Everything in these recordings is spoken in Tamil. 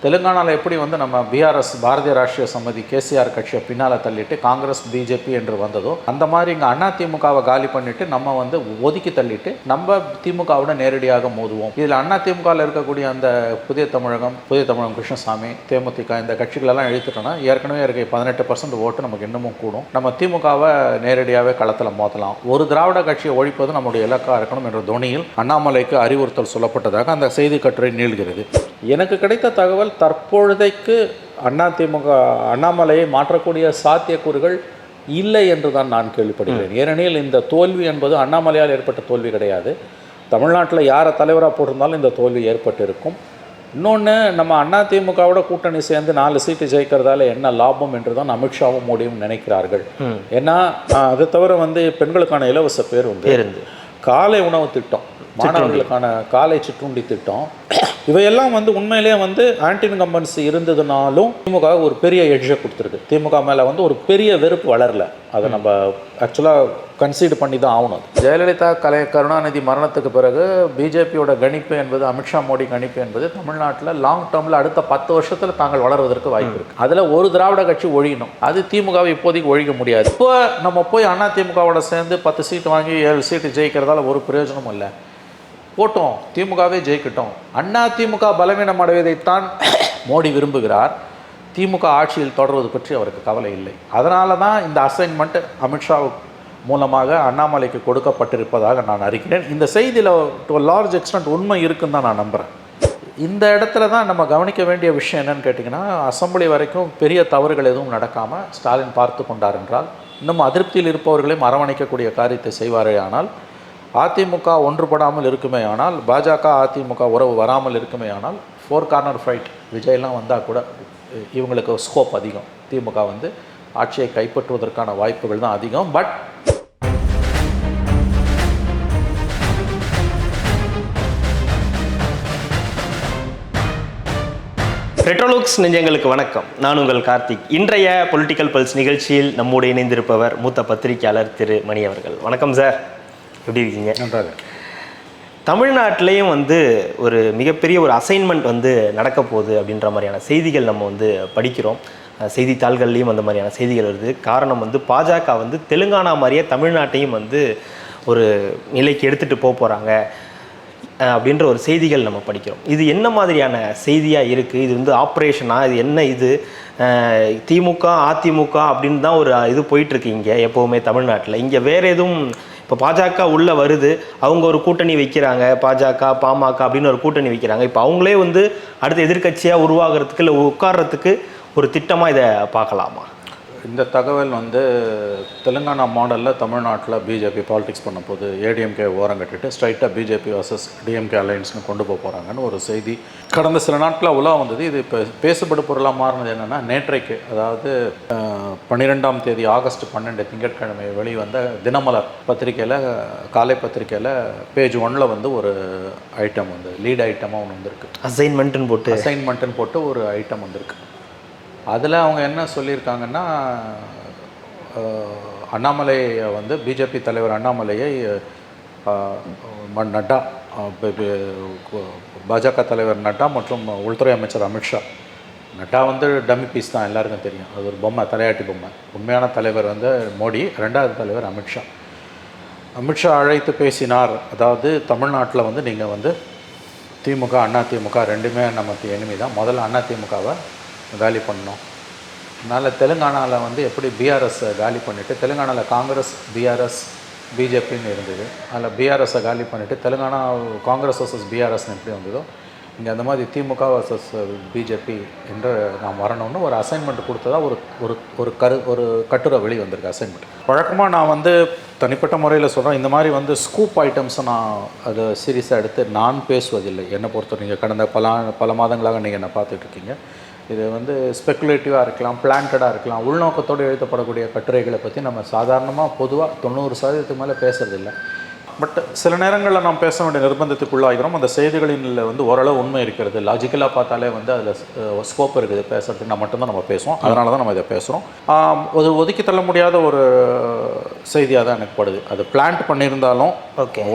தெலுங்கானாவில் எப்படி வந்து நம்ம பிஆர்எஸ் பாரதிய ராஷ்ட்ரிய சமிதி கேசிஆர் கட்சியை பின்னால் தள்ளிட்டு காங்கிரஸ் பிஜேபி என்று வந்ததோ அந்த மாதிரி இங்கே அதிமுகவை காலி பண்ணிட்டு நம்ம வந்து ஒதுக்கி தள்ளிட்டு நம்ம திமுகவோட நேரடியாக மோதுவோம். இதில் அதிமுகவில் இருக்கக்கூடிய அந்த புதிய தமிழகம் கிருஷ்ணசாமி தேமுதிக இந்த கட்சிகளெல்லாம் எழுத்துட்டோன்னா ஏற்கனவே இருக்க 18% ஓட்டு நமக்கு இன்னமும் கூடும். நம்ம திமுகவை நேரடியாகவே களத்தில் மோதலாம். ஒரு திராவிட கட்சியை ஒழிப்பது நம்முடைய இலக்காக இருக்கணும் என்ற தொனியில் அண்ணாமலைக்கு அறிவுறுத்தல் சொல்லப்பட்டதாக அந்த செய்தி கட்டுரை நீள்கிறது. எனக்கு கிடைத்த தகவல் தற்பொழுதைக்கு அதிமுக அண்ணாமலையை மாற்றக்கூடிய சாத்தியக்கூறுகள் இல்லை என்று தான் நான் கேள்விப்படுகிறேன். ஏனெனில் இந்த தோல்வி என்பது அண்ணாமலையால் ஏற்பட்ட தோல்வி கிடையாது. தமிழ்நாட்டில் யாரை தலைவராக போட்டிருந்தாலும் இந்த தோல்வி ஏற்பட்டு இருக்கும். இன்னொன்று, நம்ம அதிமுகவோட கூட்டணி சேர்ந்து 4 சீட்டு ஜெயிக்கிறதால என்ன லாபம் என்று தான் அமித்ஷாவும் மோடியும் நினைக்கிறார்கள். ஏன்னா அதை தவிர வந்து பெண்களுக்கான இலவச பேருந்து, காலை உணவு திட்டம், மாணவர்களுக்கான காலை சிற்றுண்டி திட்டம், இவையெல்லாம் வந்து உண்மையிலேயே வந்து ஆன்டி இன்கம்பன்சி இருந்ததுனாலும் திமுக ஒரு பெரிய எட்ஜை கொடுத்துருக்கு. திமுக மேலே வந்து ஒரு பெரிய வெறுப்பு வளரல. அதை நம்ம ஆக்சுவலாக கன்சீட் பண்ணி தான் ஆகணும். ஜெயலலிதா கருணாநிதி மரணத்துக்கு பிறகு பிஜேபியோட கணிப்பு என்பது, அமித்ஷா மோடி கணிப்பு என்பது தமிழ்நாட்டில் லாங் டேர்மில் அடுத்த 10 வருஷத்தில் தாங்கள் வளர்வதற்கு வாய்ப்பு இருக்குது. அதில் ஒரு திராவிட கட்சி ஒழியணும். அது திமுகவை இப்போதைக்கு ஒழிக்க முடியாது. இப்போ நம்ம போய் அதிமுகவோட சேர்ந்து 10 சீட்டு வாங்கி 7 சீட்டு ஜெயிக்கிறதால ஒரு பிரயோஜனமும் இல்லை. போட்டோம், திமுகவே ஜெயிக்கட்டும். அதிமுக பலவீனம் அடைவதைத்தான் மோடி விரும்புகிறார். திமுக ஆட்சியில் தொடர்வது பற்றி அவருக்கு கவலை இல்லை. அதனால தான் இந்த அசைன்மெண்ட் அமித்ஷா மூலமாக அண்ணாமலைக்கு கொடுக்கப்பட்டிருப்பதாக நான் அறிக்கிறேன். இந்த செய்தியில் டு லார்ஜ் எக்ஸ்டென்ட் உண்மை இருக்குன்னு தான் நான் நம்புகிறேன். இந்த இடத்துல தான் நம்ம கவனிக்க வேண்டிய விஷயம் என்னன்னு கேட்டிங்கன்னா, அசெம்பிளி வரைக்கும் பெரிய தவறுகள் எதுவும் நடக்காமல் ஸ்டாலின் பார்த்து கொண்டார் என்றால், இன்னும் அதிருப்தியில் இருப்பவர்களையும் அரவணைக்கக்கூடிய காரியத்தை செய்வாரே ஆனால், அதிமுக ஒன்றுபடாமல் இருக்குமே ஆனால், பாஜக அதிமுக உறவு வராமல் இருக்குமே ஆனால், 4 கார்னர் ஃபைட் விஜயெல்லாம் வந்தால் கூட இவங்களுக்கு ஸ்கோப் அதிகம். திமுக வந்து ஆட்சியை கைப்பற்றுவதற்கான வாய்ப்புகள் தான் அதிகம். பட் ரெட்ரோலுக்ஸ் நெஞ்சங்களுக்கு வணக்கம். நான் உங்கள் கார்த்திக். இன்றைய பொலிட்டிக்கல் பல்ஸ் நிகழ்ச்சியில் நம்மோடு இணைந்திருப்பவர் மூத்த பத்திரிகையாளர் திரு மணி அவர்கள். வணக்கம் சார், எப்படி இருக்கீங்க? நன்றாக. தமிழ்நாட்டிலையும் வந்து ஒரு மிகப்பெரிய ஒரு அசைன்மெண்ட் வந்து நடக்க போகுது அப்படின்ற மாதிரியான செய்திகள் நம்ம வந்து படிக்கிறோம். செய்தித்தாள்கள்லேயும் அந்த மாதிரியான செய்திகள் வருது. காரணம் வந்து பாஜக வந்து தெலுங்கானா மாதிரியே தமிழ்நாட்டையும் வந்து ஒரு நிலைக்கு எடுத்துகிட்டு போகிறாங்க அப்படின்ற ஒரு செய்திகள் நம்ம படிக்கிறோம். இது என்ன மாதிரியான செய்தியாக இருக்குது? இது வந்து ஆப்ரேஷனா? இது என்ன? இது திமுக அதிமுக அப்படின்னு தான் ஒரு இது போயிட்டுருக்கு இங்கே எப்போவுமே தமிழ்நாட்டில். இங்கே வேறு எதுவும் இப்போ பாஜக உள்ளே வருது, அவங்க ஒரு கூட்டணி வைக்கிறாங்க, பாஜக பாமக அப்படின்னு ஒரு கூட்டணி வைக்கிறாங்க. இப்போ அவங்களே வந்து அடுத்த எதிர்கட்சியாக உருவாகிறதுக்கு இல்லை உட்கார்றதுக்கு ஒரு திட்டமாக இதை பார்க்கலாமா? இந்த தகவல் வந்து தெலுங்கானா மாடலில் தமிழ்நாட்டில் பிஜேபி பாலிடிக்ஸ் பண்ண போது ஏடிஎம்கே ஓரம் கட்டிட்டு ஸ்ட்ரைட்டாக பிஜேபி வர்சஸ் டிஎம்கே அலையன்ஸ்னு கொண்டு போகிறாங்கன்னு ஒரு செய்தி கடந்த சில நாட்களில் உலா வந்தது. இது இப்போ பேசுபடு பொருளாக மாறினது என்னென்னா, நேற்றைக்கு அதாவது 12ஆம் தேதி ஆகஸ்ட் 12 திங்கட்கிழமை வெளிவந்த தினமலர் பத்திரிக்கையில், காலை பத்திரிக்கையில் பேஜ் 1 வந்து ஒரு ஐட்டம் வந்து லீட் ஐட்டமாக ஒன்று வந்திருக்கு. அசைன்மெண்ட்டுன்னு போட்டு ஒரு ஐட்டம் வந்திருக்கு. அதில் அவங்க என்ன சொல்லியிருக்காங்கன்னா, அண்ணாமலையை வந்து பிஜேபி தலைவர் அண்ணாமலையை நட்டா, பாஜக தலைவர் நட்டா மற்றும் உள்துறை அமைச்சர் அமித்ஷா, நட்டா வந்து டம்மி பீஸ் தான், எல்லாருக்கும் தெரியும், அது ஒரு பொம்மை, தலையாட்டி பொம்மை. உண்மையான தலைவர் வந்து மோடி, 2வது தலைவர் அமித்ஷா. அமித்ஷா அழைத்து பேசினார். அதாவது தமிழ்நாட்டில் வந்து நீங்கள் வந்து திமுக அதிமுக ரெண்டுமே நமக்கு எனிமி தான், முதல்ல அதிமுகவை காலி பண்ணணும். அதனால் தெலுங்கானாவில் வந்து எப்படி பிஆர்எஸ்ஸை காலி பண்ணிவிட்டு, தெலுங்கானாவில் காங்கிரஸ் பிஆர்எஸ் பிஜேபின்னு இருந்தது, அதில் பிஆர்எஸ்ஸை காலி பண்ணிவிட்டு தெலுங்கானா காங்கிரஸ் வர்சஸ் பிஆர்எஸ்ன்னு எப்படி வந்ததோ, இங்கே அந்த மாதிரி திமுக வர்சஸ் பிஜேபி என்று நாம் வரணும்னு ஒரு அசைன்மெண்ட் கொடுத்ததா ஒரு கட்டுரை வெளி வந்திருக்கு. அசைன்மெண்ட் வழக்கமாக நான் வந்து தனிப்பட்ட முறையில் சொல்கிறேன், இந்த மாதிரி வந்து ஸ்கூப் ஐட்டம்ஸை நான் அதை சீரியஸாக எடுத்து நான் பேசுவதில்லை. என்னை பொறுத்த நீங்கள் கடந்த பல மாதங்களாக நீங்கள் என்ன பார்த்துட்ருக்கீங்க. இது வந்து ஸ்பெக்குலேட்டிவாக இருக்கலாம், பிளான்டடாக இருக்கலாம், உள்நோக்கத்தோடு எழுதப்படக்கூடிய கட்டுரைகளை பற்றி நம்ம சாதாரணமாக பொதுவாக 90% மேலே பேசுறதில்லை. பட் சில நேரங்களில் நாம் பேச வேண்டிய நிர்பந்தத்துக்குள்ளாகிறோம். அந்த செய்திகளில் வந்து ஓரளவு உண்மை இருக்கிறது. லாஜிக்கலாக பார்த்தாலே வந்து அதில் ஸ்கோப் இருக்குது பேசுறதுக்கு. நான் மட்டும்தான் நம்ம பேசுவோம். அதனால தான் நம்ம இதை பேசுகிறோம். ஒரு ஒதுக்கி தள்ள முடியாத ஒரு செய்தியாக தான் எனக்கு படுது. அது பிளான்ட் பண்ணியிருந்தாலும்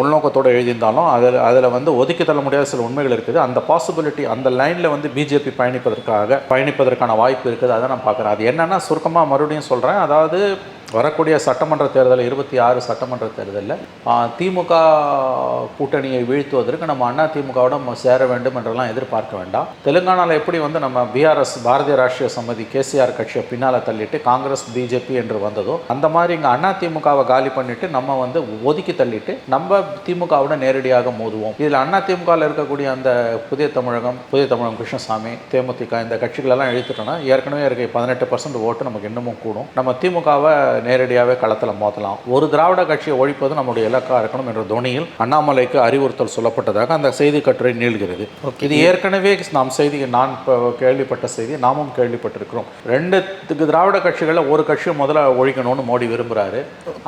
உள்நோக்கத்தோடு எழுதியிருந்தாலும் அதில் வந்து ஒதுக்கி தள்ள முடியாத சில உண்மைகள் இருக்குது. அந்த பாசிபிலிட்டி அந்த லைனில் வந்து பிஜேபி பயணிப்பதற்கான வாய்ப்பு இருக்குது. அதை நான் பார்க்குறேன். அது என்னென்னா சுருக்கமாக மறுபடியும் சொல்கிறேன். அதாவது வரக்கூடிய சட்டமன்ற தேர்தல் 26 சட்டமன்ற தேர்தலில் திமுக கூட்டணியை வீழ்த்துவதற்கு நம்ம அதிமுகவோட சேர வேண்டும் என்றெல்லாம் எதிர்பார்க்க வேண்டாம். தெலுங்கானாவில் எப்படி வந்து நம்ம பிஆர்எஸ் பாரதிய ராஷ்டிரிய சமிதி கேசிஆர் கட்சியை பின்னால் தள்ளிட்டு காங்கிரஸ் பிஜேபி என்று வந்ததோ அந்த மாதிரி இங்கே அதிமுகவை காலி பண்ணிட்டு நம்ம வந்து ஒதுக்கி தள்ளிட்டு நம்ம திமுகவோட நேரடியாக மோதுவோம். இதில் அதிமுகவில் இருக்கக்கூடிய அந்த புதிய தமிழகம் கிருஷ்ணசாமி, தேமுதிக இந்த கட்சிகளெல்லாம் எழுத்துட்டோன்னா ஏற்கனவே இருக்க 18% ஓட்டு நமக்கு இன்னமும் கூடும். நம்ம திமுகவை நேரடியாகவே களத்தில் மோதலாம். ஒரு திராவிட கட்சியை ஒழிப்பது நம்முடைய இலக்காக இருக்கணும் என்ற துணியில் அண்ணாமலைக்கு அறிவுறுத்தல் சொல்லப்பட்டதாக அந்த செய்தி கட்டுரை நீள்கிறது. இது ஏற்கனவே நான் கேள்விப்பட்ட செய்தி, நாமும் கேள்விப்பட்டிருக்கிறோம். 2 திராவிட கட்சிகளில் ஒரு கட்சியை முதல்ல ஒழிக்கணும்னு மோடி விரும்புகிறாரு.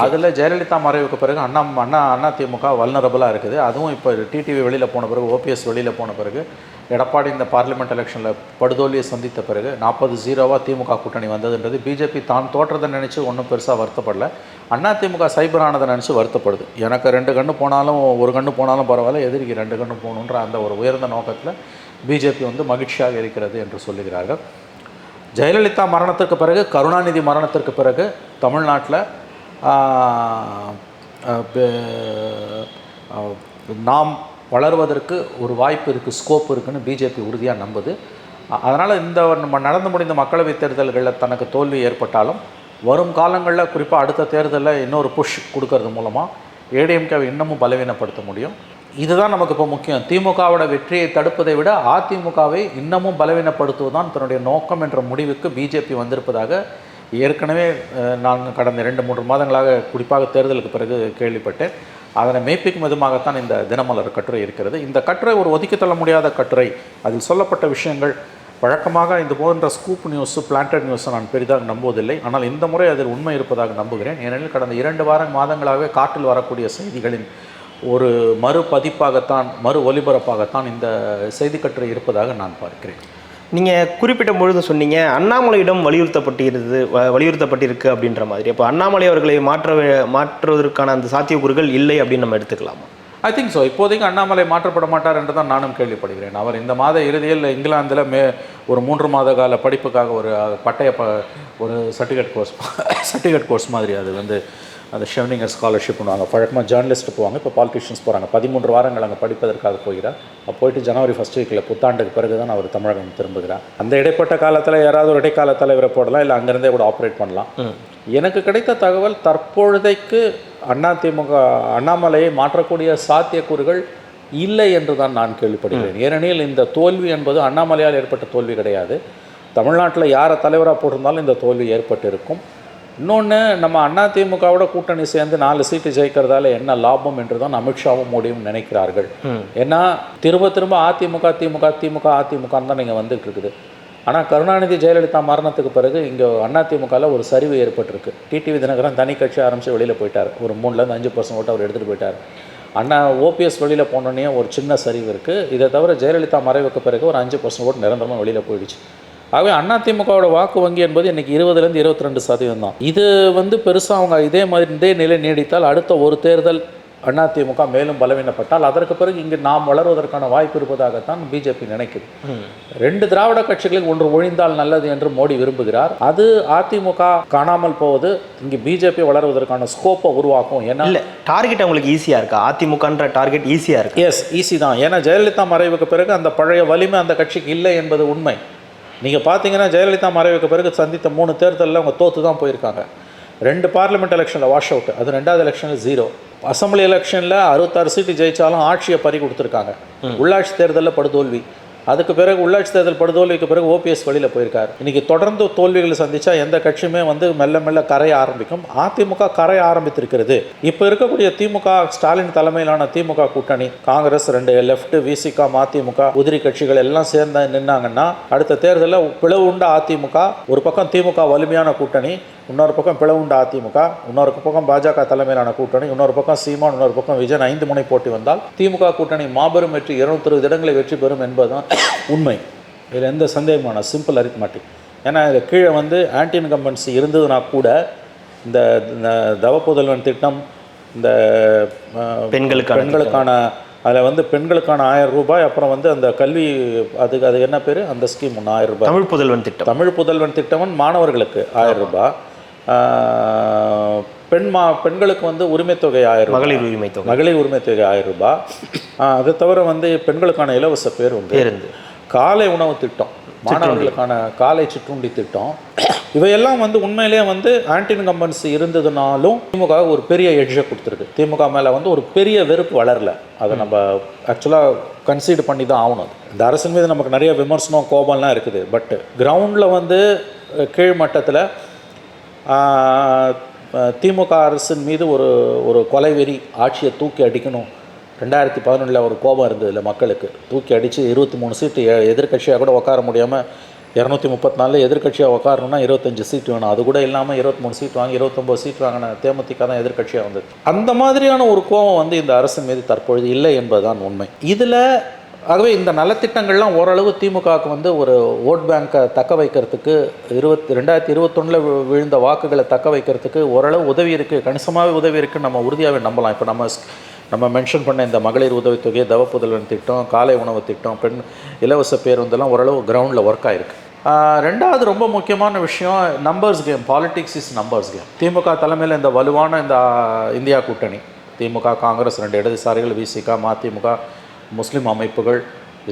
அதில் ஜெயலலிதா மறைவுக்கு பிறகு அதிமுக வல்னரபுளாக இருக்குது. அதுவும் இப்போ டிடிவி வெளியில் போன பிறகு, ஓபிஎஸ் வெளியில் போன பிறகு, எடப்பாடி இந்த பார்லிமெண்ட் எலெக்ஷனில் படுதோல்வியை சந்தித்த பிறகு 40-0 திமுக கூட்டணி வந்ததுன்றது பிஜேபி தான் தோற்றதை நினச்சி ஒன்றும் பெருசாக வருத்தப்படல. அதிமுக சைபர் ஆனதை நினச்சி வருத்தப்படுது. எனக்கு 2 கண்ணு போனாலும் 1 கண்ணு போனாலும் பரவாயில்ல, எதிரிக்கு 2 கண்ணு போகணுன்ற அந்த ஒரு உயர்ந்த நோக்கத்தில் பிஜேபி வந்து மகிழ்ச்சியாக இருக்கிறது என்று சொல்லுகிறார்கள். ஜெயலலிதா மரணத்திற்கு பிறகு, கருணாநிதி மரணத்திற்கு பிறகு தமிழ்நாட்டில் நாம் வளர்வதற்கு ஒரு வாய்ப்பு இருக்குது, ஸ்கோப் இருக்குதுன்னு பிஜேபி உறுதியாக நம்புது. அதனால் இந்த நடந்து முடிந்த மக்களவைத் தேர்தல்களில் தனக்கு தோல்வி ஏற்பட்டாலும் வரும் காலங்களில் குறிப்பாக அடுத்த தேர்தலில் இன்னொரு புஷ் கொடுக்கறது மூலமாக ஏடிஎம்கேவை இன்னமும் பலவீனப்படுத்த முடியும். இதுதான் நமக்கு இப்போ முக்கியம். திமுகவோட வெற்றியை தடுப்பதை விட அதிமுகவை இன்னமும் பலவீனப்படுத்துவதுதான் தன்னுடைய நோக்கம் என்ற முடிவுக்கு பிஜேபி வந்திருப்பதாக ஏற்கனவே நான் கடந்த 2-3 மாதங்களாக குறிப்பாக தேர்தலுக்கு பிறகு கேள்விப்பட்டேன். அதனை மெய்ப்பிக்கும் விதமாகத்தான் இந்த தினமலர் கட்டுரை இருக்கிறது. இந்த கட்டுரை ஒரு ஒதுக்கி தள்ள முடியாத கட்டுரை. அதில் சொல்லப்பட்ட விஷயங்கள் வழக்கமாக இந்த போன்ற ஸ்கூப் நியூஸ், பிளான்டட் நியூஸை நான் பெரிதாக நம்புவதில்லை. ஆனால் இந்த முறை அதில் உண்மை இருப்பதாக நம்புகிறேன். ஏனெனில் கடந்த 2 மாதங்களாகவே காற்றில் வரக்கூடிய செய்திகளின் ஒரு மறு ஒலிபரப்பாகத்தான் இந்த செய்தி கட்டுரை இருப்பதாக நான் பார்க்கிறேன். நீங்கள் குறிப்பிட்ட பொழுது சொன்னீங்க அண்ணாமலையிடம் வலியுறுத்தப்பட்டிருக்கு அப்படின்ற மாதிரி. அப்போ அண்ணாமலை அவர்களை மாற்றுவதற்கான அந்த சாத்தியக்கூறுகள் இல்லை அப்படின்னு நம்ம எடுத்துக்கலாமா? I think so. இப்போதைக்கு அண்ணாமலை மாற்றப்பட மாட்டார் என்று தான் நானும் கேள்விப்படுகிறேன். அவர் இந்த மாத இறுதியில் இங்கிலாந்தில் ஒரு 3 மாத கால படிப்புக்காக ஒரு சர்டிஃபிகேட் கோர்ஸ் மாதிரி அது வந்து அந்த ஷெவனிங்கர் ஸ்காலர்ஷிப் பண்ணுவாங்க. வழக்கமாக ஜேர்னலிஸ்ட் போவாங்க, இப்போ பாலிட்டிஷியன்ஸ் போகிறாங்க. 13 வாரங்கள் அங்கே படிப்பதற்காக போகிறார். போயிட்டு ஜனவரி 1 வீக்கில் புத்தாண்டுக்கு பிறகு தான் அவர் தமிழகம் திரும்புகிறார். அந்த இடைப்பட்ட காலத்தில் யாராவது ஒரு இடைக்கால தலைவரை போடலாம், இல்லை அங்கேருந்தே கூட ஆப்ரேட் பண்ணலாம். எனக்கு கிடைத்த தகவல் தற்பொழுதைக்கு அண்ணாமலையை மாற்றக்கூடிய சாத்தியக்கூறுகள் இல்லை என்று தான் நான் கேள்விப்படுகிறேன். ஏனெனில் இந்த தோல்வி என்பது அண்ணாமலையால் ஏற்பட்ட தோல்வி கிடையாது. தமிழ்நாட்டில் யாரை தலைவராக போட்டிருந்தாலும் இந்த தோல்வி ஏற்பட்டு இருக்கும். இன்னொன்று, நம்ம அதிமுகவோட கூட்டணி சேர்ந்து 4 சீட்டு ஜெயிக்கிறதால என்ன லாபம் என்று தான் அமித்ஷாவும் மோடியும் நினைக்கிறார்கள். ஏன்னா திரும்ப அதிமுகன்னு தான் நீங்கள் வந்துட்டு இருக்குது. ஆனால் கருணாநிதி ஜெயலலிதா மரணத்துக்கு பிறகு இங்கே அதிமுகவில் ஒரு சரிவு ஏற்பட்டிருக்கு. டிடிவி தினகரன் தனி கட்சி ஆரம்பித்து வெளியில் போயிட்டார். ஒரு 3-5% ஓட்டு அவர் எடுத்துகிட்டு போயிட்டார். ஓபிஎஸ் வெளியில் போனோன்னே ஒரு சின்ன சரிவு இருக்குது. இதை தவிர ஜெயலலிதா மறைவுக்கு பிறகு ஒரு 5% ஓட்டு நிரந்தரமாக வெளியில் போயிடுச்சு. ஆகவே அதிமுகவோட வாக்கு வங்கி என்பது இன்றைக்கி 20-22% தான். இது வந்து பெருசாக அவங்க இதே நிலை நீடித்தால் அடுத்த ஒரு தேர்தல் அதிமுக மேலும் பலவீனப்பட்டால் அதற்கு பிறகு இங்கு நாம் வளர்வதற்கான வாய்ப்பு இருப்பதாகத்தான் பிஜேபி நினைக்குது. 2 திராவிட கட்சிகளுக்கு ஒன்று ஒழிந்தால் நல்லது என்று மோடி விரும்புகிறார். அது அதிமுக காணாமல் போவது இங்கு பிஜேபி வளர்வதற்கான ஸ்கோப்பை உருவாக்கும். ஏன்னா டார்கெட் அவங்களுக்கு ஈஸியாக இருக்கா? அதிமுகன்ற டார்கெட் ஈஸியாக இருக்கு. எஸ், ஈஸி தான். ஏன்னா ஜெயலலிதா மறைவுக்கு பிறகு அந்த பழைய வலிமை அந்த கட்சிக்கு இல்லை என்பது உண்மை. நீங்கள் பார்த்தீங்கன்னா ஜெயலலிதா மறைவுக்கு பிறகு சந்தித்த 3 தேர்தலில் அவங்க தோற்று தான் போயிருக்காங்க. 2 பார்லிமெண்ட் எலெக்ஷனில் வாஷ் அவுட், அது 2வது எலெக்ஷனில் 0. அசம்பிளி எலெக்ஷனில் 66 சீட்டு ஜெயித்தாலும் ஆட்சியை பறி கொடுத்துருக்காங்க. உள்ளாட்சி தேர்தலில் படுதோல்வி. அதுக்கு பிறகு உள்ளாட்சி தேர்தல் படுதோல்விக்கு பிறகு ஓபிஎஸ் வழியில் போயிருக்காரு. இன்னைக்கு தொடர்ந்து தோல்விகளை சந்திச்சா எந்த கட்சியுமே வந்து மெல்ல மெல்ல கரைய ஆரம்பிக்கும். அதிமுக கரைய ஆரம்பித்திருக்கிறது. இப்போ இருக்கக்கூடிய திமுக, ஸ்டாலின் தலைமையிலான திமுக கூட்டணி, காங்கிரஸ், 2 லெஃப்ட், விசிக, மதிமுக, உதிரி கட்சிகள் எல்லாம் சேர்ந்து நின்னாங்கன்னா அடுத்த தேர்தலில் பிளவு உண்ட அதிமுக, ஒரு பக்கம் திமுக வலிமையான கூட்டணி, இன்னொரு பக்கம் பிளவுண்ட அதிமுக, இன்னொரு பக்கம் பாஜக தலைமையிலான கூட்டணி, இன்னொரு பக்கம் சீமான், இன்னொரு பக்கம் விஜயன் 5 முனை போட்டி வந்தால் திமுக கூட்டணி மாபெரும் வெற்றி 220 இடங்களை வெற்றி பெறும் என்பதுதான் உண்மை. இதில் எந்த சந்தேகமான சிம்பிள் அரித்மெட்டிக். ஏன்னா இதில் கீழே வந்து ஆன்டி இன்கம்பன்சி இருந்ததுன்னா கூட இந்த தவப்புதல்வன் திட்டம், இந்த பெண்களுக்கான அதில் வந்து பெண்களுக்கான 1000 ரூபாய், அப்புறம் வந்து அந்த கல்வி அது என்ன பேர் அந்த ஸ்கீம் 1000 ரூபாய், தமிழ் புதல்வன் திட்டம் மாணவர்களுக்கு 1000 ரூபாய், பெண்களுக்கு வந்து உரிமைத்தொகை 1000, மகளிர் உரிமைத்தொகை 1000 ரூபாய். அதை தவிர வந்து பெண்களுக்கான இலவச பேருந்து, காலை உணவு திட்டம், மாணவர்களுக்கான காலை சிற்றுண்டி திட்டம், இவையெல்லாம் வந்து உண்மையிலேயே வந்து ஆன்டி இன்கம்பன்சி இருந்ததுனாலும் திமுக ஒரு பெரிய எட்ஜை கொடுத்துருக்கு. திமுக மேலே வந்து ஒரு பெரிய வெறுப்பு வளரல. அதை நம்ம ஆக்சுவலாக கன்சீட் பண்ணி தான் ஆகணும். இந்த அரசின் மீது நமக்கு நிறைய விமர்சனம், கோபம்லாம் இருக்குது. பட் கிரவுண்டில் வந்து கீழ்மட்டத்தில் திமுக அரசின் மீது ஒரு கொலைவெறி, ஆட்சியை தூக்கி அடிக்கணும். 2011 ஒரு கோபம் இருந்தது இல்லை மக்களுக்கு, தூக்கி அடித்து 23 சீட்டு எதிர்கட்சியாக கூட உட்கார முடியாமல் 234 எதிர்கட்சியாக உட்காரணும்னா 25 சீட்டு வேணும். அது கூட இல்லாமல் 23 சீட் வாங்கி 29 சீட் வாங்கின தேமுதிக தான் எதிர்கட்சியாக வந்தது. அந்த மாதிரியான ஒரு கோபம் வந்து இந்த அரசு மீது தற்பொழுது இல்லை என்பதுதான் உண்மை. இதில் ஆகவே இந்த நலத்திட்டங்கள்லாம் ஓரளவு திமுகவுக்கு வந்து ஒரு ஓட் பேங்கை தக்க வைக்கிறதுக்கு 2021 விழுந்த வாக்குகளை தக்க வைக்கிறதுக்கு ஓரளவு உதவி இருக்குது, கணிசமாகவே உதவி இருக்குன்னு நம்ம உறுதியாகவே நம்பலாம். இப்போ நம்ம மென்ஷன் பண்ண இந்த மகளிர் உதவித்தொகை, தவப்புதல்வன் திட்டம், காலை உணவு திட்டம், பெண் இலவச பேருந்தெல்லாம் ஓரளவு கிரவுண்டில் ஒர்க் ஆகிருக்கு. ரெண்டாவது ரொம்ப முக்கியமான விஷயம் numbers game. Politics is numbers game. DMK தலைமையில் இந்த வலுவான இந்த இந்தியா கூட்டணி, திமுக, காங்கிரஸ், 2 இடதுசாரிகள், விசிக, மதிமுக, முஸ்லீம் அமைப்புகள்,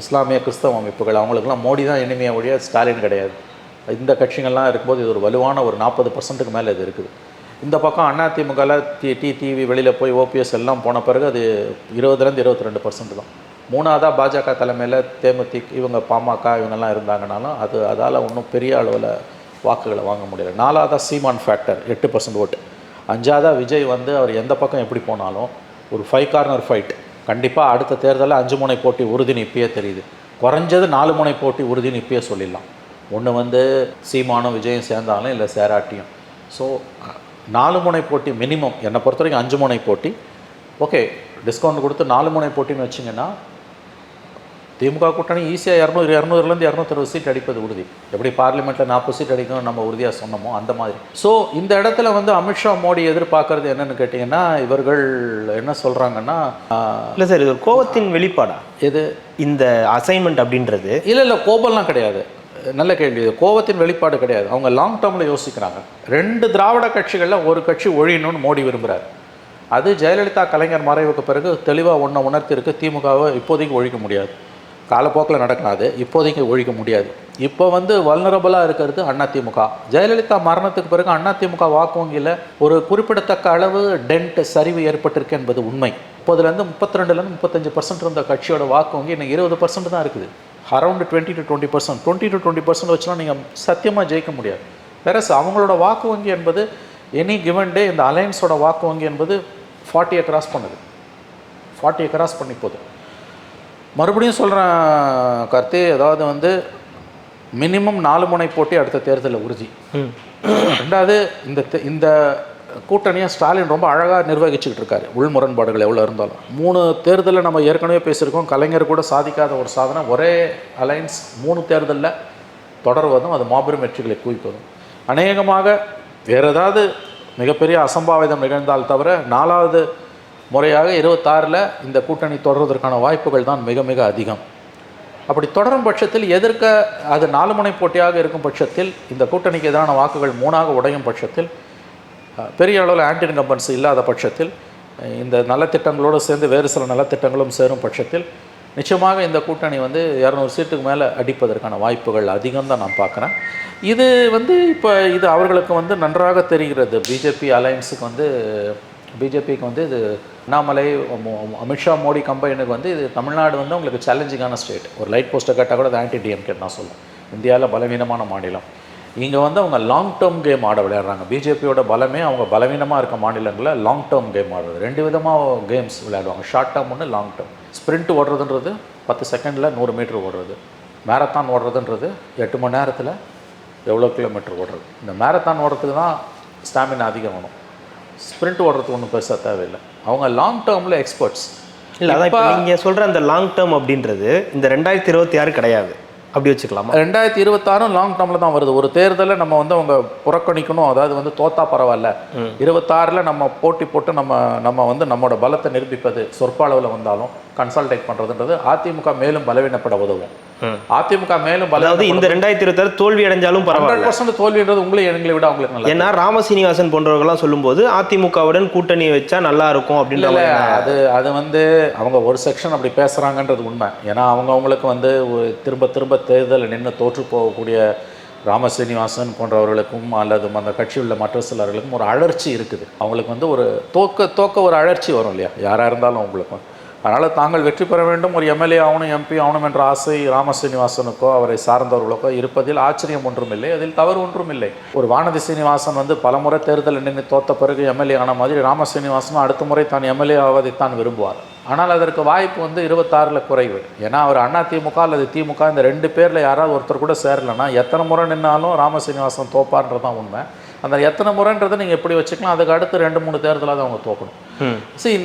இஸ்லாமிய கிறிஸ்தவ அமைப்புகள், அவங்களுக்கெல்லாம் மோடி தான் இனிமையை ஒழிய ஸ்டாலின் கிடையாது. இந்த கட்சிகள்லாம் இருக்கும்போது இது ஒரு வலுவான ஒரு 40% மேலே இது இருக்குது. இந்த பக்கம் அதிமுகவில் டிவி வெளியில் போய் ஓபிஎஸ் எல்லாம் போன பிறகு அது 20% 22% தான். மூணாவதாக பாஜக தலைமையில் தேமுதிக, இவங்க பாமக, இவங்கெல்லாம் இருந்தாங்கனாலும் அதால் ஒன்றும் பெரிய அளவில் வாக்குகளை வாங்க முடியல. 4வதாக சீமான் ஃபேக்டர் 8% ஓட்டு. 5வதாக விஜய் வந்து அவர் எந்த பக்கம் எப்படி போனாலும் ஒரு 5 கார்னர் ஃபைட். கண்டிப்பாக அடுத்த தேர்தலில் 5 முனை போட்டி உறுதின்னு இப்பயே தெரியுது. குறைஞ்சது 4 முனை போட்டி உறுதின்னு இப்பயே சொல்லிடலாம். ஒன்று வந்து சீமானும் விஜயும் சேர்ந்தாலும் இல்லை சேராட்டியும். ஸோ 4 முனை போட்டி மினிமம். என்னை பொறுத்த வரைக்கும் 5 முனை போட்டி ஓகே. டிஸ்கவுண்ட் கொடுத்து 4 முனை போட்டின்னு வச்சிங்கன்னா திமுக கூட்டணி ஈஸியாக 200 220 சீட் அடிப்பது உறுதி. எப்படி பார்லிமெண்ட்டில் 40 சீட் அடிக்கணும் நம்ம உறுதியாக சொன்னோமோ அந்த மாதிரி. ஸோ இந்த இடத்துல வந்து அமித்ஷா, மோடி எதிர்பார்க்கறது என்னென்னு கேட்டிங்கன்னா, இவர்கள் என்ன சொல்கிறாங்கன்னா, இல்லை சார் இது ஒரு கோபத்தின் வெளிப்பாடா இது இந்த அசைன்மெண்ட் அப்படின்றது? இல்லை கோபம்லாம் கிடையாது. நல்ல கேள்வி. இது கோபத்தின் வெளிப்பாடு கிடையாது. அவங்க லாங் டேர்மில் யோசிக்கிறாங்க. 2 திராவிட கட்சிகளில் ஒரு கட்சி ஒழியணும்னு மோடி விரும்புகிறார். அது ஜெயலலிதா, கலைஞர் மறைவுக்கு பிறகு தெளிவாக உணர்த்திருக்கு. திமுகவை இப்போதைக்கு ஒழிக்க முடியாது, காலப்போக்கில் நடக்காது, இப்போதைக்கு ஒழிக்க முடியாது. இப்போ வந்து வல்னரபுளாக இருக்கிறது அதிமுக. ஜெயலலிதா மரணத்துக்கு பிறகு அதிமுக வாக்கு வங்கியில் ஒரு குறிப்பிடத்தக்க அளவு சரிவு ஏற்பட்டிருக்கு என்பது உண்மை. 30% 32% 35% இருந்த கட்சியோட வாக்கு வங்கி இன்னும் 20% தான் இருக்குது. அரௌண்ட் 20 to 20% வச்சுலாம் நீங்கள் சத்தியமாக ஜெயிக்க முடியாது. வேற அவங்களோட வாக்கு வங்கி என்பது எனி கிவன் டே இந்த அலையன்ஸோட வாக்கு வங்கி என்பது 40 கிராஸ் பண்ணுது. 40 கிராஸ் பண்ணி போகுது. மறுபடியும் சொல்கிறேன் கருத்து, அதாவது வந்து மினிமம் 4 முனை போட்டி அடுத்த தேர்தலில் உறுதி. ரெண்டாவது இந்த கூட்டணியை ஸ்டாலின் ரொம்ப அழகாக நிர்வகிச்சுக்கிட்டு இருக்காரு. உள் முரண்பாடுகள் எவ்வளோ இருந்தாலும் 3 தேர்தலில் நம்ம ஏற்கனவே பேசியிருக்கோம். கலைஞர் கூட சாதிக்காத ஒரு சாதனை. ஒரே அலையன்ஸ் 3 தேர்தலில் தொடர்வதும் அது மாபெரும் வெற்றிகளை குவிப்பதும். அநேகமாக வேறு ஏதாவது மிகப்பெரிய அசம்பாவிதம் நிகழ்ந்தால் தவிர 4வது முறையாக 26ல் இந்த கூட்டணி தொடர்வதற்கான வாய்ப்புகள் தான் மிக மிக அதிகம். அப்படி தொடரும் பட்சத்தில் எதிர்க்க அது 4 முனை போட்டியாக இருக்கும் பட்சத்தில், இந்த கூட்டணிக்கு எதிரான வாக்குகள் 3ஆக உடையும் பட்சத்தில், பெரிய அளவில் ஆன்டி இன்கம்பன்சி இல்லாத பட்சத்தில், இந்த நலத்திட்டங்களோடு சேர்ந்து வேறு சில நலத்திட்டங்களும் சேரும் பட்சத்தில் நிச்சயமாக இந்த கூட்டணி வந்து 200 சீட்டுக்கு மேலே அடிப்பதற்கான வாய்ப்புகள் அதிகம் தான் நான் பார்க்குறேன். இது வந்து இப்போ இது அவர்களுக்கு வந்து நன்றாக தெரிகிறது. பிஜேபி அலையன்ஸுக்கு வந்து பிஜேபிக்கு வந்து இது அண்ணாமலை அமித்ஷா மோடி கம்பைனுக்கு வந்து இது தமிழ்நாடு வந்து உங்களுக்கு சேலஞ்சிங்கான ஸ்டேட். ஒரு லைட் போஸ்ட்டை கேட்டால் கூட அது ஆன்டி டிஎம்கே நான் சொல்லுவேன். இந்தியாவில் பலவீனமான மாநிலம். இங்கே வந்து அவங்க லாங் டேர்ம் கேம் ஆட விளையாடுறாங்க. பிஜேபியோட பலமே அவங்க பலவீனமாக இருக்க மாநிலங்களில் லாங் டேர்ம் கேம் ஆடுறது. 2 விதமாக கேம்ஸ் விளையாடுவாங்க. ஷார்ட் டேர்ம் ஒன்று, லாங் டேர்ம். ஸ்ப்ரிண்ட் ஓடுறதுன்றது 10 செகண்டில் 100 மீட்டர் ஓடுறது. மேரத்தான் ஓடுறதுன்றது 8 மணி நேரத்தில் எவ்வளோ கிலோமீட்டர் ஓடுறது. இந்த மேரத்தான் ஓடுறதுக்கு தான் ஸ்டாமினா அதிகம் வேணும். ஸ்ப்ரிண்ட் ஓடுறதுக்கு ஒன்றும் பெருசாக தேவையில்லை. அவங்க லாங் டேர்மில் எக்ஸ்பர்ட்ஸ். இல்லை, அதான் இப்போ நீங்கள் சொல்கிற அந்த லாங் டேர்ம் அப்படின்றது இந்த 2026 கிடையாது, அப்படி வச்சுக்கலாமா? 2026 லாங் டேர்மில் தான் வருது. ஒரு தேர்தலில் நம்ம வந்து அவங்க புறக்கணிக்கணும். அதாவது வந்து தோத்தா பரவாயில்ல, 26ல் நம்ம போட்டி போட்டு நம்ம வந்து நம்மளோட பலத்தை நிரூபிப்பது சொற்ப அளவில் வந்தாலும் கன்சல்டேட் பண்ணுறதுன்றது அதிமுக மேலும் பலவீனப்பட உதவும். அதிமுக மேலும் அதாவது இந்த 2026 தோல்வி அடைஞ்சாலும் பரவாயில்ல. 100% தோல்வின்றது எங்களை விட அவங்களுக்கு நல்லா. ஏன்னா ராமசீனிவாசன் போன்றவர்கள்லாம் சொல்லும்போது அதிமுகவுடன் கூட்டணி வச்சா நல்லா இருக்கும் அப்படின்னு. அது வந்து அவங்க ஒரு செக்ஷன் அப்படி பேசுகிறாங்கன்றது உண்மை. ஏன்னா அவங்களுக்கு வந்து திரும்ப திரும்ப தேர்தலில் நின்று தோற்று போகக்கூடிய ராமசீனிவாசன் போன்றவர்களுக்கும் அல்லது அந்த கட்சியில் உள்ள மற்ற சிலர்களுக்கும் ஒரு அழற்சி இருக்குது. அவங்களுக்கு வந்து ஒரு தோக்க ஒரு அழற்சி வரும் இல்லையா, யாராக இருந்தாலும் அவங்களுக்கும். அதனால் தாங்கள் வெற்றி பெற வேண்டும், ஒரு எம்எல்ஏ ஆகணும், எம்பி ஆகணும் என்ற ஆசை ராமசீனிவாசனுக்கோ அவரை சார்ந்தவர்களுக்கோ இருப்பதில் ஆச்சரியம் ஒன்றும் இல்லை, அதில் தவறு ஒன்றும் இல்லை. ஒரு வானதி சீனிவாசன் வந்து பலமுறை தேர்தலில் நின்று தோத்த பிறகு எம்எல்ஏ ஆன மாதிரி ராமசீனிவாசனும் அடுத்த முறை தான் எம்எல்ஏ ஆவதைத்தான் விரும்புவார். ஆனால் அதற்கு வாய்ப்பு வந்து 26ல் குறைவு. ஏன்னா அவர் அதிமுக அல்லது திமுக இந்த 2 பேரில் யாராவது ஒருத்தர் கூட சேரலைன்னா எத்தனை முறை நின்னாலும் ராமசீனிவாசன் தோப்பார்ன்றது தான் உண்மை. அந்த எத்தனை முறைன்றதை நீங்கள் எப்படி வச்சுக்கலாம், அதுக்கு அடுத்து 2-3 தேர்தலாவது அவங்க தோக்கணும். சரி,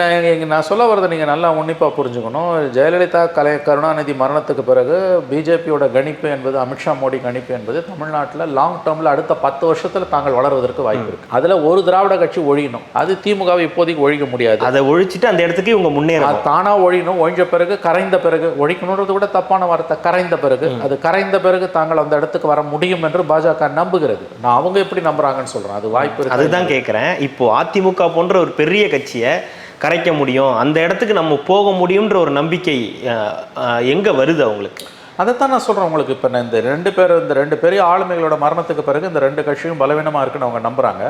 நான் சொல்ல வரதை நீங்கள் நல்லா உன்னிப்பாக புரிஞ்சுக்கணும். ஜெயலலிதா கருணாநிதி மரணத்துக்கு பிறகு பிஜேபியோட கணிப்பு என்பது, அமித்ஷா மோடி கணிப்பு என்பது தமிழ்நாட்டில் லாங் டேர்மில் அடுத்த 10 வருஷத்தில் தாங்கள் வளர்வதற்கு வாய்ப்பு இருக்குது. அதில் ஒரு திராவிட கட்சி ஒழியணும். அது திமுகவை இப்போதைக்கு ஒழிக்க முடியாது. அதை ஒழிச்சிட்டு அந்த இடத்துக்கு இவங்க முன்னேற தானாக ஒழியணும். ஒழிஞ்ச பிறகு, கரைந்த பிறகு, ஒழிக்கணுன்றது கூட தப்பான வார்த்தை, கரைந்த பிறகு, அது கரைந்த பிறகு தாங்கள் அந்த இடத்துக்கு வர முடியும் என்று பாஜக நம்புகிறது. நான் அவங்க எப்படி நம்புறாங்கன்னு சொல்கிறேன். அது வாய்ப்பு இருக்குது. அதுதான் கேட்குறேன். இப்போ அதிமுக போன்ற ஒரு பெரிய கட்சியை கரைக்க முடியும், அந்த இடத்துக்கு நம்ம போக முடியும்ன்ற ஒரு நம்பிக்கை எங்கே வருது அவங்களுக்கு? அதைத்தான் நான் சொல்கிறேன் உங்களுக்கு. இப்போ இந்த 2 பெரிய ஆளுமைகளோட மரணத்துக்கு பிறகு இந்த 2 கட்சியும் பலவீனமாக இருக்குன்னு அவங்க நம்புகிறாங்க.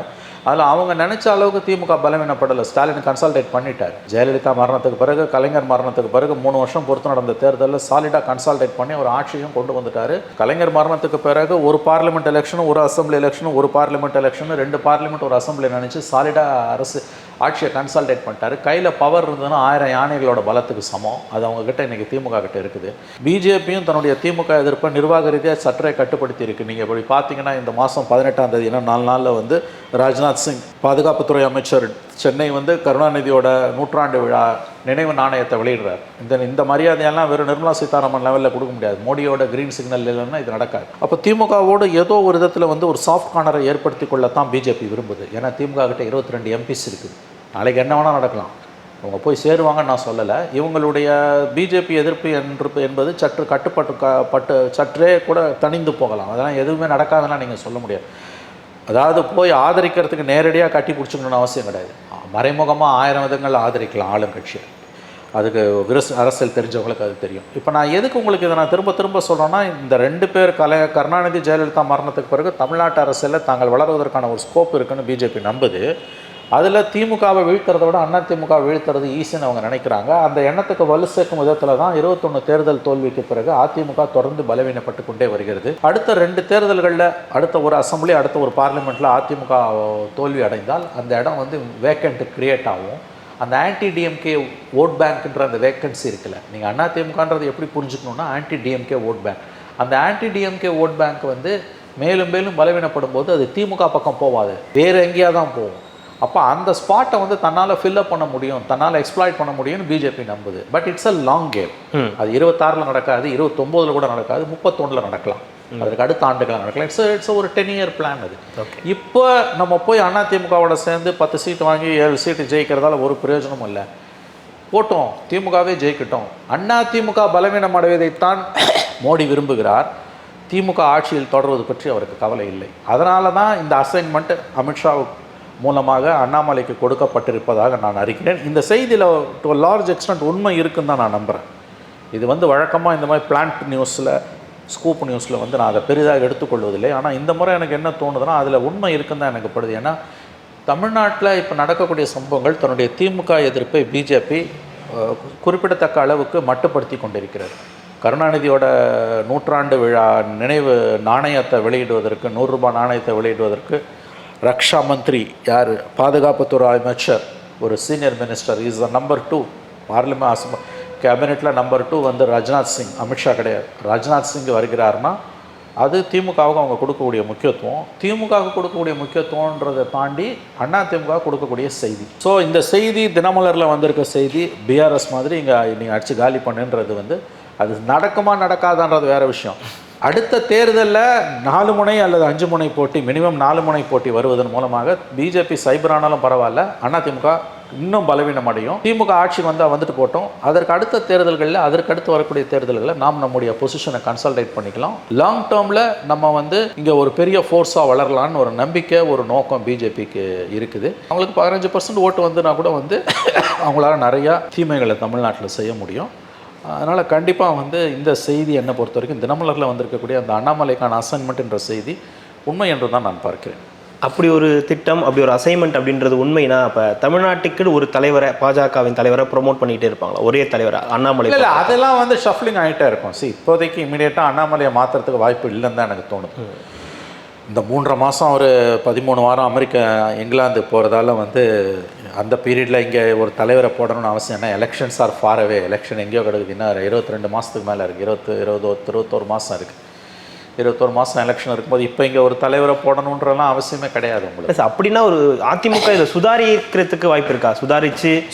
அதில் அவங்க நினச்ச அளவுக்கு திமுக பலவீனப்படலை. ஸ்டாலின் கன்சல்டேட் பண்ணிட்டார். ஜெயலலிதா மரணத்துக்கு பிறகு, கலைஞர் மரணத்துக்கு பிறகு 3 வருஷம் பொறுத்து நடந்த தேர்தலில் சாலிடாக கன்சல்டேட் பண்ணி ஒரு ஆட்சியும் கொண்டு வந்துட்டார். கலைஞர் மரணத்துக்கு பிறகு ஒரு பார்லிமெண்ட் எலெக்ஷனும், ஒரு அசம்பிளி எலெக்ஷனும், ஒரு பார்லிமெண்ட் எலெக்ஷனும், 2 பார்லிமெண்ட், ஒரு அசம்பிளி நினச்சி சாலிடாக ஆட்சியை கன்சல்டேட் பண்ணிட்டார். கையில் பவர் இருந்ததுன்னா 1000 யானைகளோட பலத்துக்கு சமம். அது அவங்ககிட்ட இன்றைக்கி திமுக கிட்ட இருக்குது. பிஜேபியும் தன்னுடைய திமுக எதிர்ப்பை நிர்வாக ரீதியாக சற்றே கட்டுப்படுத்தி இருக்குது. நீங்கள் இப்படி பார்த்தீங்கன்னா இந்த மாதம் 18ஆம் தேதி, 4 நாளில் வந்து ராஜ்நாத் சிங் பாதுகாப்புத்துறை அமைச்சர் சென்னை வந்து கருணாநிதியோட 100ஆண்டு விழா நினைவு நாணயத்தை வெளியிடுறார். இந்த மரியாதையெல்லாம் வெறும் நிர்மலா சீதாராமன் லெவலில் கொடுக்க முடியாது. மோடியோட கிரீன் சிக்னல் இல்லைன்னா இது நடக்காது. அப்போ திமுகவோடு ஏதோ ஒரு விதத்தில் வந்து ஒரு சாஃப்ட் கார்னரை ஏற்படுத்தி கொள்ளத்தான் பிஜேபி விரும்புது. ஏன்னா திமுக கிட்ட 22 எம்பிஸ் இருக்குது. நாளைக்கு என்ன வேணால் நடக்கலாம். அவங்க போய் சேருவாங்கன்னு நான் சொல்லலை. இவங்களுடைய பிஜேபி எதிர்ப்பு என்பது சற்றே கூட தணிந்து போகலாம். அதெல்லாம் எதுவுமே நடக்காதுன்னா நீங்கள் சொல்ல முடியாது. அதாவது போய் ஆதரிக்கிறதுக்கு நேரடியாக கட்டி பிடிச்சிக்கணும்னு அவசியம் கிடையாது. மறைமுகமாக 1000 விதங்கள் ஆதரிக்கலாம் ஆளுங்கட்சியை. அதுக்கு அரசியல் தெரிஞ்சவங்களுக்கு அது தெரியும். இப்போ நான் எதுக்கு உங்களுக்கு இதை நான் திரும்ப சொல்கிறேன்னா, இந்த 2 பேர் கருணாநிதி ஜெயலலிதா மரணத்துக்கு பிறகு தமிழ்நாட்டு அரசியலில் தாங்கள் வளர்வதற்கான ஒரு ஸ்கோப் இருக்குன்னு பிஜேபி நம்புது. அதில் திமுகவை வீழ்த்துறதை விட அதிமுக வீழ்த்துறது ஈஸின்னு அவங்க நினைக்கிறாங்க. அந்த எண்ணத்துக்கு வலு சேர்க்கும் விதத்தில் தான் 21 தேர்தல் தோல்விக்கு பிறகு அதிமுக தொடர்ந்து பலவீனப்பட்டு கொண்டே வருகிறது. அடுத்த 2 தேர்தல்களில், அடுத்த ஒரு அசம்பிளி, அடுத்த ஒரு பார்லிமெண்ட்டில் அதிமுக தோல்வி அடைந்தால் அந்த இடம் வந்து வேக்கண்ட் கிரியேட் ஆகும். அந்த ஆன்டி டிஎம்கே ஓட் பேங்க்ன்ற அந்த வேக்கன்சி இருக்குல்ல, நீங்கள் அதிமுகன்றது எப்படி புரிஞ்சுக்கணுன்னா ஆன்டி டிஎம்கே ஓட் பேங்க். அந்த ஆன்டி டிஎம்கே ஓட் பேங்க் வந்து மேலும் மேலும் பலவீனப்படும் போது அது திமுக பக்கம் போகாது, வேறு எங்கேயா தான் போகும். அப்போ அந்த ஸ்பாட்டை வந்து தன்னால் ஃபில்லப் பண்ண முடியும், தன்னால் எக்ஸ்ப்ளாய்ட் பண்ண முடியும்னு பிஜேபி நம்புது. But it's a long game. அது 26ல் நடக்காது, 29ல் கூட நடக்காது, 31ல் நடக்கலாம், அதுக்கு அடுத்த ஆண்டுகள் நடக்கலாம். இட்ஸ் ஒரு 10-year பிளான் அது. இப்போ நம்ம போய் அதிமுகவோட சேர்ந்து 10 சீட்டு வாங்கி 7 சீட்டு ஜெயிக்கிறதால ஒரு பிரயோஜனமும் இல்லை. போட்டோம், திமுகவே ஜெயிக்கட்டும். அதிமுக பலவீனம் அடைவதைத்தான் மோடி விரும்புகிறார். திமுக ஆட்சியில் தொடர்வது பற்றி அவருக்கு கவலை இல்லை. அதனால தான் இந்த அசைன்மெண்ட் அமித்ஷா மூலமாக அண்ணாமலைக்கு கொடுக்கப்பட்டிருப்பதாக நான் அறிகிறேன். இந்த செய்தியில் டு அ லார்ஜ் எக்ஸ்டென்ட் உண்மை இருக்குன்னு தான் நான் நம்புகிறேன். இது வந்து வழக்கமாக இந்த மாதிரி பிளான்ட் நியூஸில், ஸ்கூப் நியூஸில் வந்து நான் அதை பெரிதாக எடுத்துக்கொள்வதில்லை. ஆனால் இந்த முறை எனக்கு என்ன தோணுதுன்னா அதில் உண்மை இருக்குன்னு தான் எனக்கு படுது. ஏன்னா தமிழ்நாட்டில் இப்போ நடக்கக்கூடிய சம்பவங்கள் தன்னுடைய திமுக எதிர்ப்பை பிஜேபி குறிப்பிடத்தக்க அளவுக்கு மட்டுப்படுத்தி கொண்டிருக்கிறது. கருணாநிதியோட நூற்றாண்டு விழா நினைவு நாணயத்தை வெளியிடுவதற்கு, 100 ரூபாய் நாணயத்தை வெளியிடுவதற்கு ரக்ஷா மந்திரி யார், பாதுகாப்புத்துறை அமைச்சர், ஒரு senior minister, is the number 2 parliament கேபினெட்டில் நம்பர் 2 வந்து ராஜ்நாத் சிங், அமித்ஷா கிடையாது. ராஜ்நாத் சிங் வருகிறார்னா அது திமுகவுக்கு அவங்க கொடுக்கக்கூடிய முக்கியத்துவம். திமுகவுக்கு கொடுக்கக்கூடிய முக்கியத்துவன்றதை தாண்டி அதிமுக கொடுக்கக்கூடிய செய்தி. ஸோ இந்த செய்தி தினமலரில் வந்திருக்க செய்தி பிஆர்எஸ் மாதிரி இங்கே நீங்கள் அடித்து காலி பண்ணுன்றது வந்து அது நடக்குமா நடக்காதான்றது வேறு விஷயம். அடுத்த தேர்தலில் 4 முனை அல்லது 5 முனை போட்டி, மினிமம் 4 முனை போட்டி வருவதன் மூலமாக பிஜேபி சைபரானாலும் பரவாயில்ல, அதிமுக இன்னும் பலவீனம் அடையும். திமுக ஆட்சிக்கு வந்தால் வந்துட்டு போட்டோம். அதற்கு அடுத்த தேர்தல்களில், அதற்கு அடுத்து வரக்கூடிய தேர்தல்களில் நாம் நம்முடைய பொசிஷனை கன்சல்டேட் பண்ணிக்கலாம். லாங் டேர்மில் நம்ம வந்து இங்கே ஒரு பெரிய ஃபோர்ஸாக வளரலான்னு ஒரு நம்பிக்கை, ஒரு நோக்கம் பிஜேபிக்கு இருக்குது. அவங்களுக்கு 15% ஓட்டு வந்துனா கூட வந்து அவங்களால நிறையா தீமைகளை தமிழ்நாட்டில் செய்ய முடியும். அதனால் கண்டிப்பாக வந்து இந்த செய்தி என்னை பொறுத்த வரைக்கும் தினமலரில் வந்திருக்கக்கூடிய அந்த அண்ணாமலைக்கான அசைன்மெண்ட் என்ற செய்தி உண்மை என்று தான் நான் பார்க்கிறேன். அப்படி ஒரு திட்டம், அப்படி ஒரு அசைன்மெண்ட் அப்படின்றது உண்மைனா, அப்போ தமிழ்நாட்டுக்கு ஒரு தலைவரை, பாஜகவின் தலைவரை ப்ரொமோட் பண்ணிகிட்டே இருப்பாங்களா? ஒரே தலைவரை அண்ணாமலை? இல்லை, அதெல்லாம் வந்து ஷஃப்லிங் ஆகிட்டே இருக்கும். இப்போதைக்கு இமீடியட்டாக அண்ணாமலையை மாற்றுறதுக்கு வாய்ப்பு இல்லைன்னு தான் எனக்கு தோணுது. இந்த 3.5 மாதம் ஒரு 13 வாரம் இங்கிலாந்து போகிறதால வந்து அந்த பீரியடில் இங்கே ஒரு தலைவரை போடணும்னு அவசியம் என்ன? Elections R far away. Election எங்கேயோ கிடக்குது, இன்னும் 22 மாதத்துக்கு மேலே இருக்குது. 21 மாதம் இருக்குது. 21 மாதம் எலெக்ஷன் இருக்கும்போது இப்போ இங்கே ஒரு தலைவரை போடணுன்றலாம் அவசியமே கிடையாது உங்களுக்கு. அப்படின்னா ஒரு அதிமுக இதை சுதாரிக்கிறதுக்கு வாய்ப்பு இருக்கா?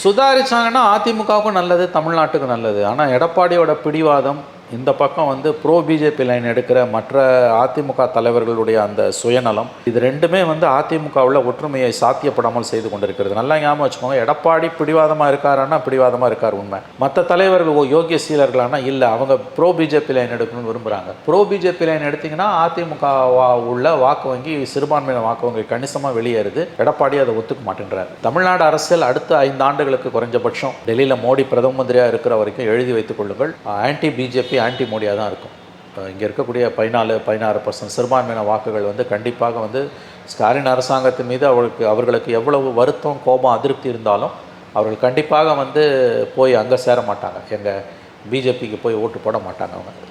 சுதாரிச்சாங்கன்னா அதிமுகவுக்கும் நல்லது, தமிழ்நாட்டுக்கும் நல்லது. ஆனால் எடப்பாடியோட பிடிவாதம், இந்த பக்கம் வந்து ப்ரோ பிஜேபி லைன் எடுக்கிற மற்ற அதிமுக தலைவர்களுடைய அந்த சுயநலம், இது ரெண்டுமே வந்து அதிமுகவில் ஒற்றுமையை சாத்தியப்படாமல் செய்து கொண்டிருக்கிறது. நல்லா ஞாபகம் வச்சுக்கோங்க, எடப்பாடி பிடிவாதமாக இருக்காருன்னா பிடிவாதமாக இருக்கார் உண்மை. மற்ற தலைவர்கள் யோகிய சீலர்களானா இல்லை, அவங்க ப்ரோ பிஜேபி லைன் எடுக்கணும்னு விரும்புகிறாங்க. ப்ரோ பிஜேபி லைன் எடுத்திங்கன்னா அதிமுக உள்ள வாக்கு வங்கி, சிறுபான்மையின வாக்கு வங்கி கணிசமாக வெளியேறுது. எடப்பாடி அதை ஒத்துக்க மாட்டேன்றார். தமிழ்நாடு அரசியல் அடுத்த 5 ஆண்டுகளுக்கு குறைஞ்சபட்சம் டெல்லியில் மோடி பிரதம மந்திரியாக இருக்கிற வரைக்கும் எழுதி வைத்துக் கொள்ளுங்கள், ஆன்டி பிஜேபி ஆன்டி மோடியாக தான் இருக்கும். இங்கே இருக்கக்கூடிய 14-16% சிறுபான்மையின வாக்குகள் வந்து கண்டிப்பாக வந்து ஸ்டாலின் அரசாங்கத்தின் மீது அவர்களுக்கு எவ்வளவு வருத்தம், கோபம், அதிருப்தி இருந்தாலும் அவர்கள் கண்டிப்பாக வந்து போய் அங்கே சேர மாட்டாங்க. எங்கள் பிஜேபிக்கு போய் ஓட்டு போட மாட்டாங்க. அவங்க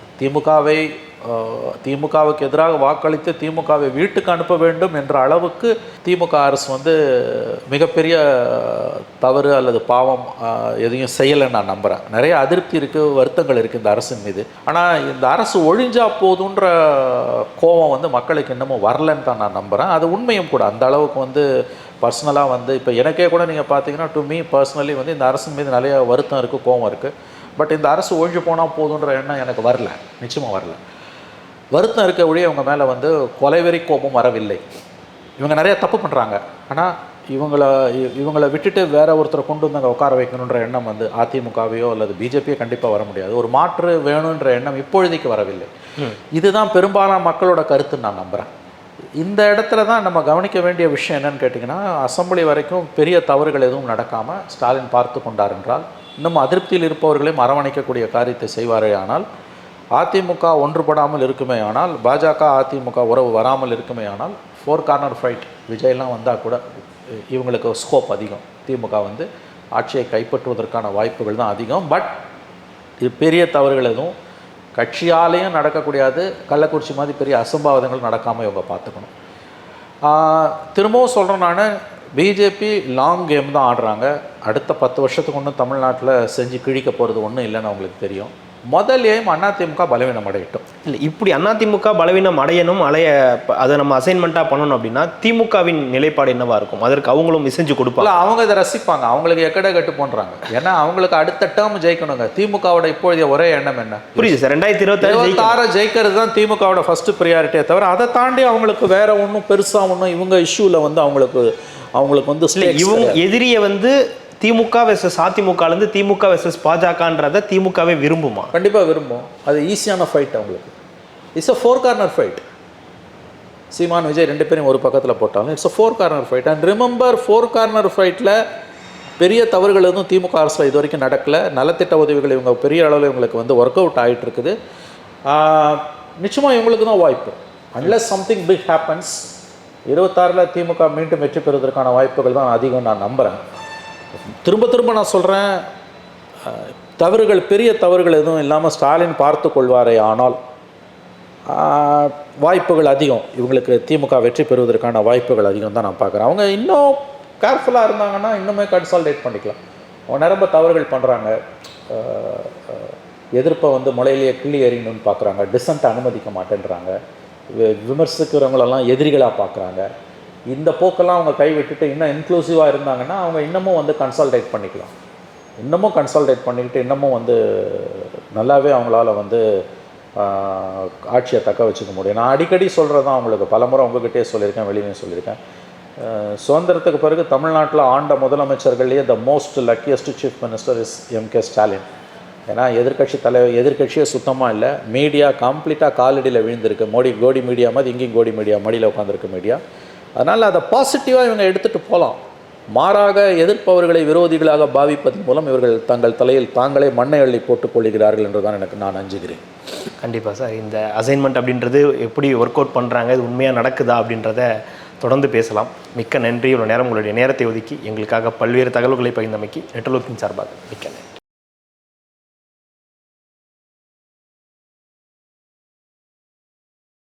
திமுகவுக்கு எதிராக வாக்களித்து திமுகவை வீட்டுக்கு அனுப்ப வேண்டும் என்ற அளவுக்கு திமுக அரசு வந்து மிகப்பெரிய தவறு அல்லது பாவம் எதையும் செய்யலைன்னு நான் நம்புகிறேன். நிறைய அதிருப்தி இருக்குது, வருத்தங்கள் இருக்குது இந்த அரசின் மீது. ஆனால் இந்த அரசு ஒழிஞ்சா போதுன்ற கோபம் வந்து மக்களுக்கு இன்னமும் வரலன்னு தான் நான் நம்புகிறேன். அது உண்மையும் கூட. அந்த அளவுக்கு வந்து பர்சனலாக வந்து இப்போ எனக்கே கூட நீங்கள் பார்த்தீங்கன்னா, டு மீ பர்சனலி வந்து இந்த அரசின் மீது நிறைய வருத்தம் இருக்குது, கோபம் இருக்குது. பட் இந்த அரசு ஒழிஞ்சு போனால் போதுன்ற எண்ணம் எனக்கு வரல, நிச்சயமாக வரல. வருத்தம் இருக்க ஒழிய இவங்க மேலே வந்து கொலைவெறி கோபம் வரவில்லை. இவங்க நிறைய தப்பு பண்ணுறாங்க. ஆனால் இவங்களை விட்டுட்டு வேற ஒருத்தரை கொண்டு வந்து அங்கே உட்கார வைக்கணுன்ற எண்ணம் வந்து அதிமுகவையோ அல்லது பிஜேபியோ கண்டிப்பாக வர முடியாது. ஒரு மாற்று வேணுன்ற எண்ணம் இப்பொழுதைக்கு வரவில்லை. இதுதான் பெரும்பாலான மக்களோட கருத்துன்னு நான் நம்புகிறேன். இந்த இடத்துல தான் நம்ம கவனிக்க வேண்டிய விஷயம் என்னன்னு கேட்டிங்கன்னா, அசெம்பிளி வரைக்கும் பெரிய தவறுகள் எதுவும் நடக்காமல் ஸ்டாலின் பார்த்து கொண்டார் என்றால், இன்னும் அதிருப்தியில் இருப்பவர்களையும் அரவணைக்கக்கூடிய காரியத்தை செய்வாரே ஆனால், அதிமுக ஒன்றுபடாமல் இருக்குமே ஆனால், பாஜக அதிமுக உறவு வராமல் இருக்குமே ஆனால், 4 கார்னர் ஃபைட் விஜயெல்லாம் வந்தால் கூட இவங்களுக்கு ஸ்கோப் அதிகம். திமுக வந்து ஆட்சியை கைப்பற்றுவதற்கான வாய்ப்புகள் தான் அதிகம். பட் இது பெரிய தவறுகள் எதுவும் கட்சியாலேயும் நடக்கக்கூடாது, கள்ளக்குறிச்சி மாதிரி பெரிய அசம்பாவிதங்கள் நடக்காமல் இவங்க பார்த்துக்கணும். திரும்பவும் சொல்கிறேன், நான் பிஜேபி லாங் கேம் தான் ஆடுறாங்க. அடுத்த 10 வருஷத்துக்கு ஒன்றும் தமிழ்நாட்டில் செஞ்சு கிழிக்க போகிறது ஒன்றும் இல்லைன்னு அவங்களுக்கு தெரியும். முதல் எய்ம் அதிமுக பலவீனம் அடையட்டும். இல்லை, இப்படி அதிமுக பலவீனம் அடையணும், அதை நம்ம அசைன்மெண்ட்டாக பண்ணணும் அப்படின்னா திமுகவின் நிலைப்பாடு என்னவா இருக்கும்? அதற்கு அவங்களும் செஞ்சு கொடுப்பாங்க. அவங்க இதை ரசிப்பாங்க. அவங்களுக்கு எக்கடை கட்டு பண்ணுறாங்க. ஏன்னா அவங்களுக்கு அடுத்த டேர்ம் ஜெயிக்கணுங்க. திமுகவோட இப்போதைய ஒரே எண்ணம் என்ன? புரியுது சார், 2026 ஜெயிக்கிறது தான் திமுகவோட ஃபர்ஸ்ட் ப்ரியாரிட்டியை தவிர அதை தாண்டி அவங்களுக்கு வேற ஒன்றும் பெருசாக ஒன்றும் இவங்க இஷ்யூவில் வந்து அவங்களுக்கு வந்து இவங்க எதிரியை வந்து திமுக வெர்சஸ் அதிமுகலேருந்து திமுக வெர்சஸ் பாஜகன்றதை திமுகவே விரும்புமா? கண்டிப்பாக விரும்பும். அது ஈஸியான ஃபைட் அவங்களுக்கு. It's a 4 corner fight. Seeman Vijay 2 பேரும் ஒரு பக்கத்தில் போட்டாலும் it's a 4 corner fight. And remember, 4 corner ஃபைட்டில் பெரிய தவறுகள் எதுவும் திமுக அரசில் இது வரைக்கும் நடக்கலை. நலத்திட்ட உதவிகள் இவங்க பெரிய அளவில் இவங்களுக்கு வந்து ஒர்க் அவுட் ஆகிட்டு இருக்குது. நிச்சயமாக இவங்களுக்கு தான் வாய்ப்பு. அன்லெஸ் சம்திங் பிக் ஹேப்பன்ஸ், 26ல் திமுக மீண்டும் வெற்றி பெறுவதற்கான வாய்ப்புகள் தான் அதிகம் நான் நம்புகிறேன். திரும்ப நான் சொல்கிறேன், பெரிய தவறுகள் எதுவும் இல்லாமல் ஸ்டாலின் பார்த்து கொள்வாரே ஆனால் வாய்ப்புகள் அதிகம், இவங்களுக்கு திமுக வெற்றி பெறுவதற்கான வாய்ப்புகள் அதிகம் தான் நான் பார்க்குறேன். அவங்க இன்னும் கேர்ஃபுல்லாக இருந்தாங்கன்னா இன்னுமே கன்சால்டேட் பண்ணிக்கலாம். அவங்க நிரம்ப தவறுகள் பண்ணுறாங்க. எதிர்ப்பை வந்து முளையிலேயே கிள்ளி எறியணும்னு பார்க்குறாங்க, டிசன்ட்டை அனுமதிக்க மாட்டேன்றாங்க, விமர்சிக்கிறவங்களெல்லாம் எதிரிகளாக பார்க்குறாங்க. இந்த போக்கெல்லாம் அவங்க கைவிட்டுட்டு இன்னும் இன்க்ளூசிவாக இருந்தாங்கன்னா அவங்க இன்னமும் வந்து கன்சால்டேட் பண்ணிக்கலாம். இன்னமும் கன்சால்டேட் பண்ணிக்கிட்டு இன்னமும் வந்து நல்லாவே அவங்களால வந்து ஆட்சியை தக்க வச்சுக்க முடியும். நான் அடிக்கடி சொல்கிறது தான் அவங்களுக்கு, பலமுறை உங்ககிட்டே சொல்லியிருக்கேன், வெளியிலையும் சொல்லியிருக்கேன். சுதந்திரத்துக்கு பிறகு தமிழ்நாட்டில் ஆண்ட முதலமைச்சர்கள்லேயே the most luckiest chief minister is M K. Stalin. ஏன்னா எதிர்கட்சியே சுத்தமாக இல்லை, மீடியா கம்ப்ளீட்டாக காலடியில் விழுந்திருக்கு. கோடி மீடியா மாதிரி இங்கேயும் கோடி மீடியா மடியில் உட்காந்துருக்கு மீடியா. அதனால் அதை பாசிட்டிவாக இவங்க எடுத்துகிட்டு போகலாம். மாறாக எதிர்ப்பவர்களை விரோதிகளாக பாவிப்பதன் மூலம் இவர்கள் தங்கள் தலையில் தாங்களே மண்ணை அள்ளி போட்டுக் கொள்கிறார்கள் என்று தான் நான் அஞ்சுகிறேன். கண்டிப்பாக சார், இந்த அசைன்மெண்ட் அப்படின்றது எப்படி ஒர்க் அவுட் பண்ணுறாங்க, இது உண்மையாக நடக்குதா அப்படின்றத தொடர்ந்து பேசலாம். மிக்க நன்றி. இவ்வளோ நேரம் உங்களுடைய நேரத்தை ஒதுக்கி எங்களுக்காக பல்வேறு தகவல்களை பகிர்ந்தமைக்கு நெட்வொர்க்கின் சார்பாக மிக்க நன்றி.